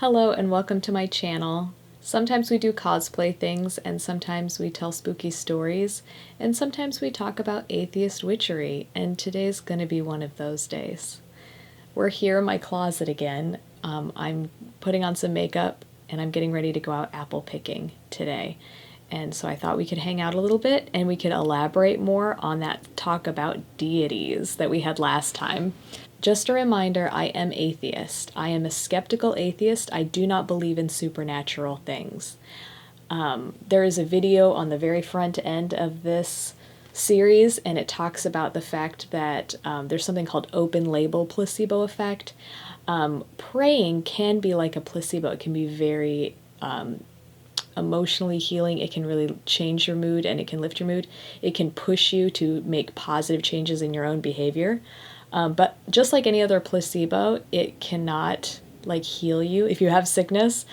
Hello and welcome to my channel. Sometimes we do cosplay things, and sometimes we tell spooky stories, and sometimes we talk about atheist witchery, and today's going to be one of those days. We're here in my closet again. I'm putting on some makeup and I'm getting ready to go out apple picking today. And so I thought we could hang out a little bit and we could elaborate more on that talk about deities that we had last time. Just a reminder, I am atheist. I am a skeptical atheist. I do not believe in supernatural things. There is a video on the very front end of this series, and it talks about the fact that there's something called open label placebo effect. Praying can be like a placebo. It can be very emotionally healing. It can really change your mood and it can lift your mood. It can push you to make positive changes in your own behavior. But just like any other placebo, it cannot like heal you. If you have sickness,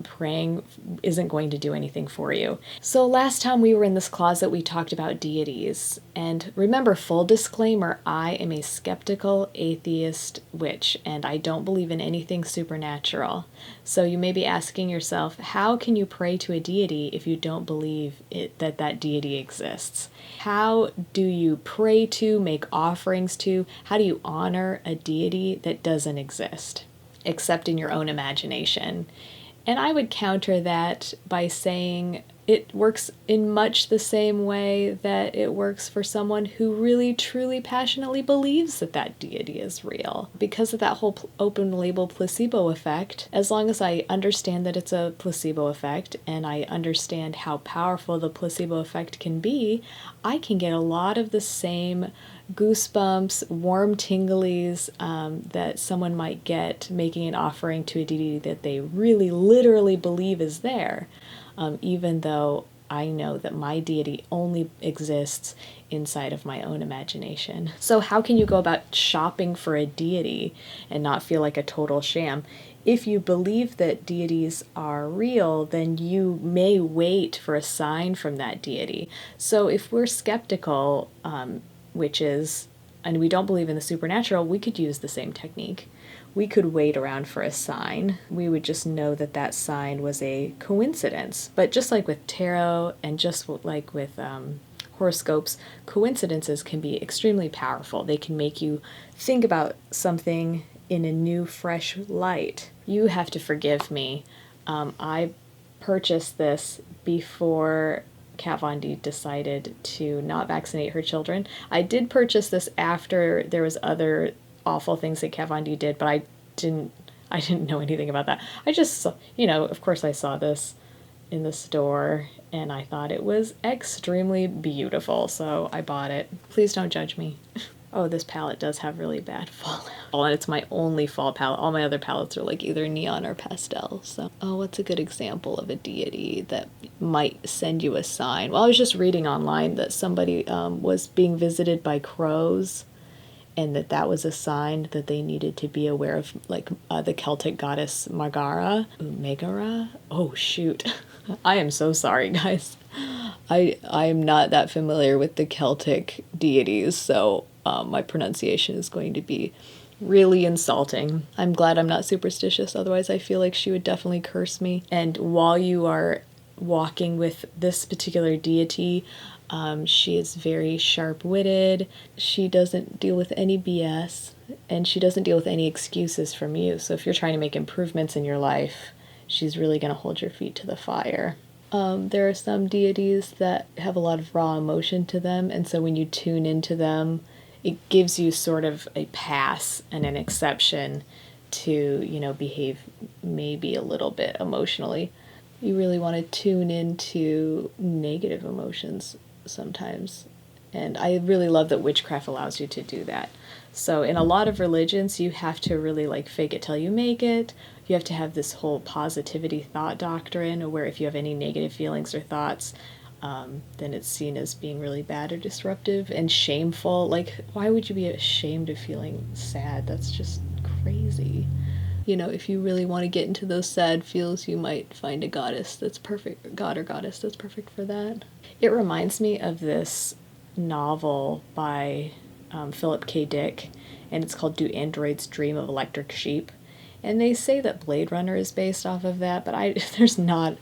praying isn't going to do anything for you. So last time we were in this closet, we talked about deities. And remember, full disclaimer, I am a skeptical atheist witch, and I don't believe in anything supernatural. So you may be asking yourself, how can you pray to a deity if you don't believe that deity exists? How do you pray to, make offerings to, how do you honor a deity that doesn't exist, except in your own imagination? And I would counter that by saying it works in much the same way that it works for someone who really, truly, passionately believes that that deity is real. Because of that whole open label placebo effect, as long as I understand that it's a placebo effect and I understand how powerful the placebo effect can be, I can get a lot of the same goosebumps, warm tinglies that someone might get making an offering to a deity that they really literally believe is there, even though I know that my deity only exists inside of my own imagination. So how can you go about shopping for a deity and not feel like a total sham? If you believe that deities are real, then you may wait for a sign from that deity. So if we're skeptical, witches, and we don't believe in the supernatural, we could use the same technique. We could wait around for a sign. We would just know that that sign was a coincidence. But just like with tarot and just like with horoscopes, coincidences can be extremely powerful. They can make you think about something in a new, fresh light. You have to forgive me. I purchased this before Kat Von D decided to not vaccinate her children. I did purchase this after there was other awful things that Kat Von D did, but I didn't know anything about that. I just, of course I saw this in the store and I thought it was extremely beautiful, so I bought it. Please don't judge me. Oh, this palette does have really bad fallout. And it's my only fall palette. All my other palettes are like either neon or pastel. So, what's a good example of a deity that might send you a sign? Well, I was just reading online that somebody was being visited by crows, and that was a sign that they needed to be aware of, like the Celtic goddess Megara. Oh shoot, I am so sorry, guys. I am not that familiar with the Celtic deities, so my pronunciation is going to be really insulting. I'm glad I'm not superstitious, otherwise I feel like she would definitely curse me. And while you are walking with this particular deity, she is very sharp-witted. She doesn't deal with any BS, and she doesn't deal with any excuses from you. So if you're trying to make improvements in your life, she's really going to hold your feet to the fire. There are some deities that have a lot of raw emotion to them, and so when you tune into them, it gives you sort of a pass and an exception to, behave maybe a little bit emotionally. You really want to tune into negative emotions sometimes. And I really love that witchcraft allows you to do that. So in a lot of religions, you have to really like fake it till you make it. You have to have this whole positivity thought doctrine where if you have any negative feelings or thoughts, then it's seen as being really bad or disruptive and shameful. Like, why would you be ashamed of feeling sad? That's just crazy. If you really want to get into those sad feels, you might find a goddess that's perfect, god or goddess that's perfect for that. It reminds me of this novel by Philip K. Dick, and it's called Do Androids Dream of Electric Sheep? And they say that Blade Runner is based off of that, but there's not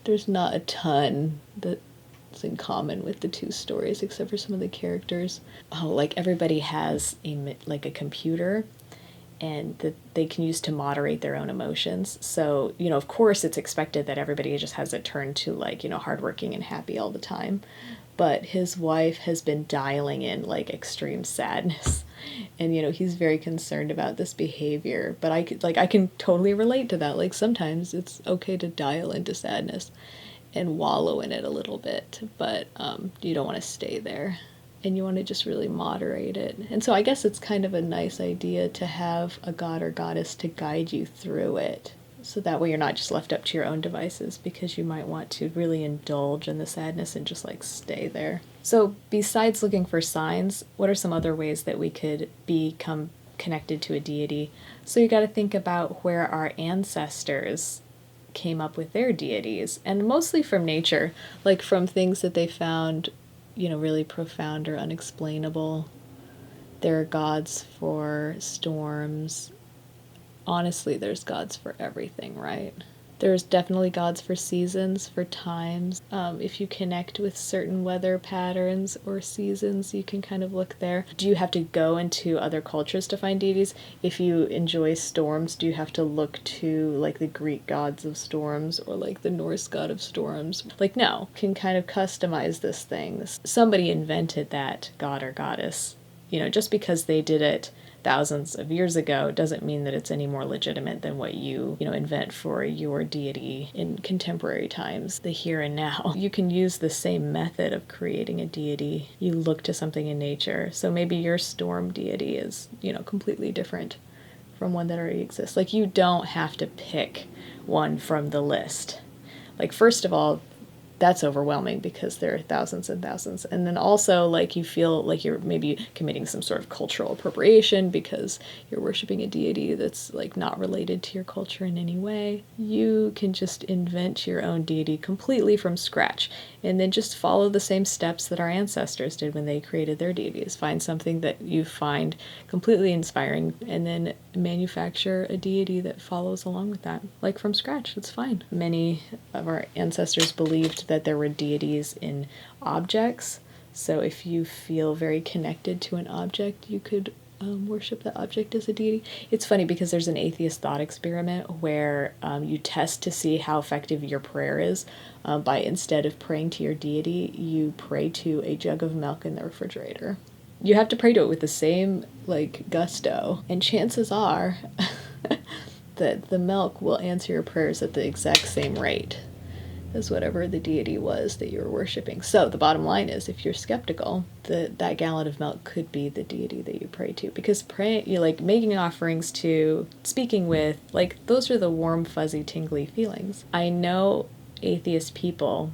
a ton that's in common with the two stories, except for some of the characters. Oh, like everybody has a computer, and that they can use to moderate their own emotions. So, of course it's expected that everybody just has it turned to hardworking and happy all the time. But his wife has been dialing in extreme sadness. And, he's very concerned about this behavior. But I can totally relate to that. Like sometimes it's okay to dial into sadness and wallow in it a little bit. But you don't want to stay there. And you want to just really moderate it. And so I guess it's kind of a nice idea to have a god or goddess to guide you through it. So that way you're not just left up to your own devices, because you might want to really indulge in the sadness and just stay there. So besides looking for signs, what are some other ways that we could become connected to a deity? So you got to think about where our ancestors came up with their deities, and mostly from nature, like from things that they found really profound or unexplainable. There are gods for storms. Honestly, there's gods for everything, right? There's definitely gods for seasons, for times. If you connect with certain weather patterns or seasons, you can kind of look there. Do you have to go into other cultures to find deities? If you enjoy storms, do you have to look to the Greek gods of storms or the Norse god of storms? No, can kind of customize this thing. Somebody invented that god or goddess. Just because they did it thousands of years ago doesn't mean that it's any more legitimate than what you invent for your deity in contemporary times, the here and now. You can use the same method of creating a deity. You look to something in nature. So maybe your storm deity is, completely different from one that already exists. You don't have to pick one from the list. First of all, that's overwhelming because there are thousands and thousands. And then also, you feel like you're maybe committing some sort of cultural appropriation because you're worshiping a deity that's, not related to your culture in any way. You can just invent your own deity completely from scratch and then just follow the same steps that our ancestors did when they created their deities. Find something that you find completely inspiring and then manufacture a deity that follows along with that, from scratch. It's fine. Many of our ancestors believed that there were deities in objects. So if you feel very connected to an object, you could worship that object as a deity. It's funny because there's an atheist thought experiment where you test to see how effective your prayer is by, instead of praying to your deity, you pray to a jug of milk in the refrigerator. You have to pray to it with the same gusto, and chances are that the milk will answer your prayers at the exact same rate as whatever the deity was that you were worshiping. So the bottom line is, if you're skeptical, that gallon of milk could be the deity that you pray to. Because making offerings to, speaking with, those are the warm, fuzzy, tingly feelings. I know atheist people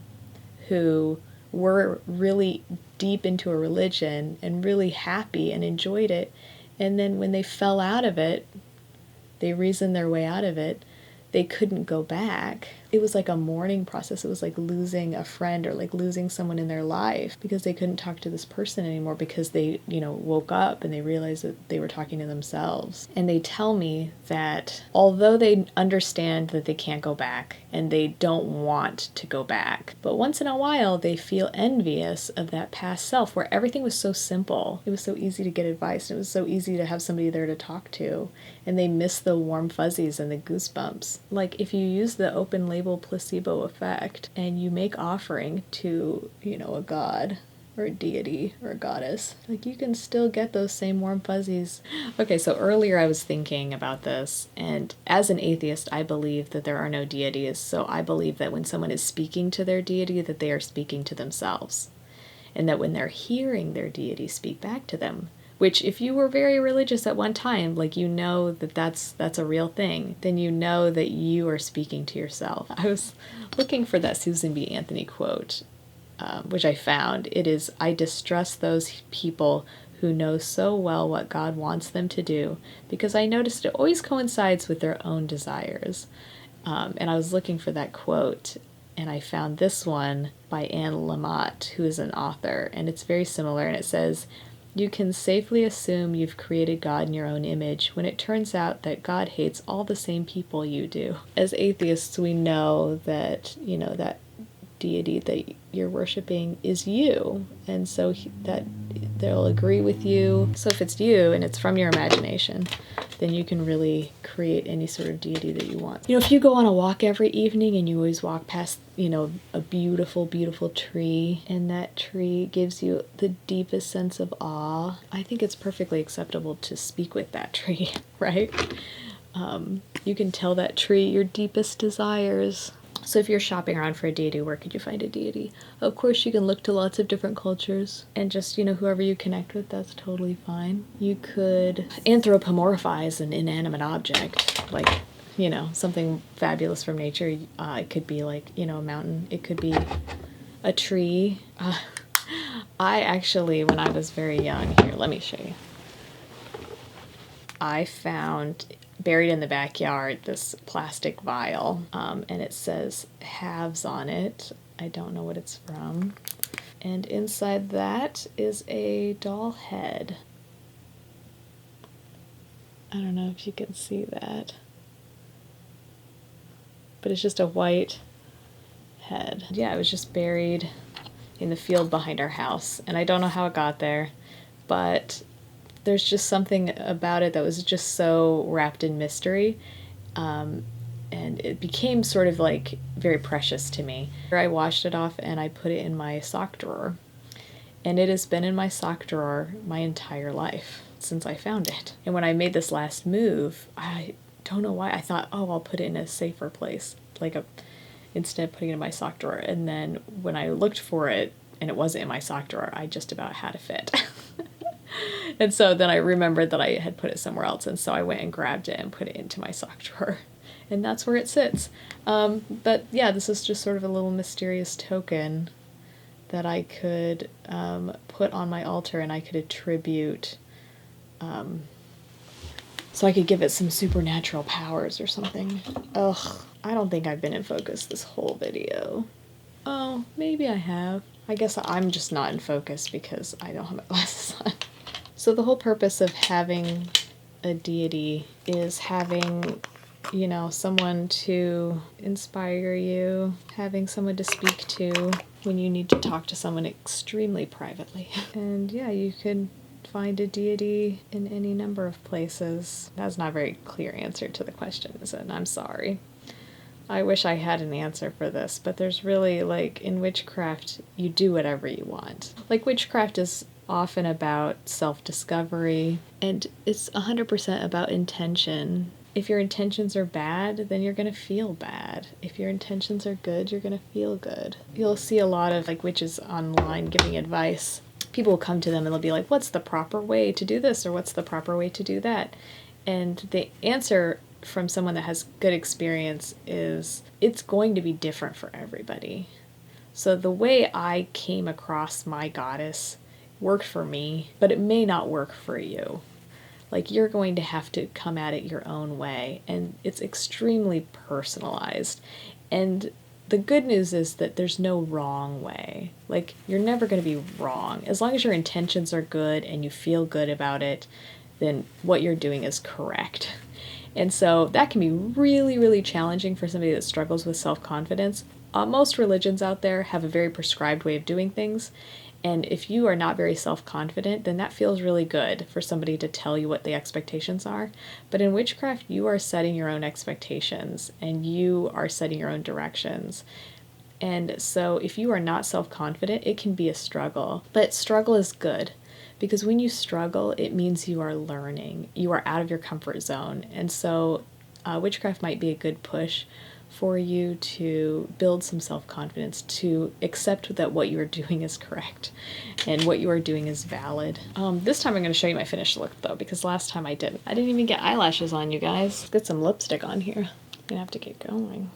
who were really deep into a religion and really happy and enjoyed it, and then when they fell out of it, they reasoned their way out of it, they couldn't go back. It was like a mourning process. It was like losing a friend or losing someone in their life, because they couldn't talk to this person anymore because they, woke up and they realized that they were talking to themselves. And they tell me that although they understand that they can't go back and they don't want to go back, but once in a while they feel envious of that past self where everything was so simple. It was so easy to get advice, and it was so easy to have somebody there to talk to. And they miss the warm fuzzies and the goosebumps. If you use the open label placebo effect and you make offering to, a god or a deity or a goddess, you can still get those same warm fuzzies. Okay, so earlier I was thinking about this, and as an atheist, I believe that there are no deities. So I believe that when someone is speaking to their deity, that they are speaking to themselves. And that when they're hearing their deity speak back to them, which if you were very religious at one time, that's a real thing, then you know that you are speaking to yourself. I was looking for that Susan B. Anthony quote, which I found. It is, "I distrust those people who know so well what God wants them to do, because I noticed it always coincides with their own desires." And I was looking for that quote, and I found this one by Anne Lamott, who is an author, and it's very similar, and it says, You can safely assume you've created God in your own image when it turns out that God hates all the same people you do. As atheists, we know that, that deity that you're worshiping is you, and so that they'll agree with you. So if it's you and it's from your imagination, then you can really create any sort of deity that you want. If you go on a walk every evening and you always walk past, a beautiful, beautiful tree, and that tree gives you the deepest sense of awe, I think it's perfectly acceptable to speak with that tree, right? You can tell that tree your deepest desires. So if you're shopping around for a deity, where could you find a deity? Of course, you can look to lots of different cultures and just, whoever you connect with, that's totally fine. You could anthropomorphize an inanimate object, like, something fabulous from nature. It could be like, a mountain. It could be a tree. I actually, when I was very young, here, let me show you. I found, buried in the backyard, this plastic vial, and it says halves on it. I don't know what it's from. And inside that is a doll head. I don't know if you can see that, but it's just a white head. Yeah, it was just buried in the field behind our house, and I don't know how it got there, but there's just something about it that was just so wrapped in mystery, and it became sort of like very precious to me. I washed it off and I put it in my sock drawer, and it has been in my sock drawer my entire life since I found it. And when I made this last move, I don't know why, I thought, oh, I'll put it in a safer place, instead of putting it in my sock drawer. And then when I looked for it and it wasn't in my sock drawer, I just about had a fit. And so then I remembered that I had put it somewhere else, and so I went and grabbed it and put it into my sock drawer, and that's where it sits. But yeah, this is just sort of a little mysterious token that I could put on my altar, and I could attribute, so I could give it some supernatural powers or something. Ugh, I don't think I've been in focus this whole video. Oh, maybe I have. I guess I'm just not in focus because I don't have my glasses on. So the whole purpose of having a deity is having, someone to inspire you, having someone to speak to when you need to talk to someone extremely privately. And yeah, you could find a deity in any number of places. That's not a very clear answer to the question, is it? I'm sorry. I wish I had an answer for this, but there's really, in witchcraft, you do whatever you want. Witchcraft is often about self-discovery, and it's 100% about intention. If your intentions are bad, then you're going to feel bad. If your intentions are good, you're going to feel good. You'll see a lot of witches online giving advice. People will come to them and they'll be like, what's the proper way to do this, or what's the proper way to do that? And the answer from someone that has good experience is it's going to be different for everybody. So the way I came across my goddess worked for me, but it may not work for you. You're going to have to come at it your own way, and it's extremely personalized. And the good news is that there's no wrong way. You're never going to be wrong. As long as your intentions are good and you feel good about it, then what you're doing is correct. And so that can be really, really challenging for somebody that struggles with self-confidence. Most religions out there have a very prescribed way of doing things. And if you are not very self-confident, then that feels really good for somebody to tell you what the expectations are. But in witchcraft, you are setting your own expectations, and you are setting your own directions. And so if you are not self-confident, it can be a struggle. But struggle is good, because when you struggle, it means you are learning. You are out of your comfort zone. And so witchcraft might be a good push for you to build some self-confidence, to accept that what you are doing is correct and what you are doing is valid. This time I'm going to show you my finished look, though, because last time I didn't. I didn't even get eyelashes on, you guys. Let's get some lipstick on here. I'm going to have to get going.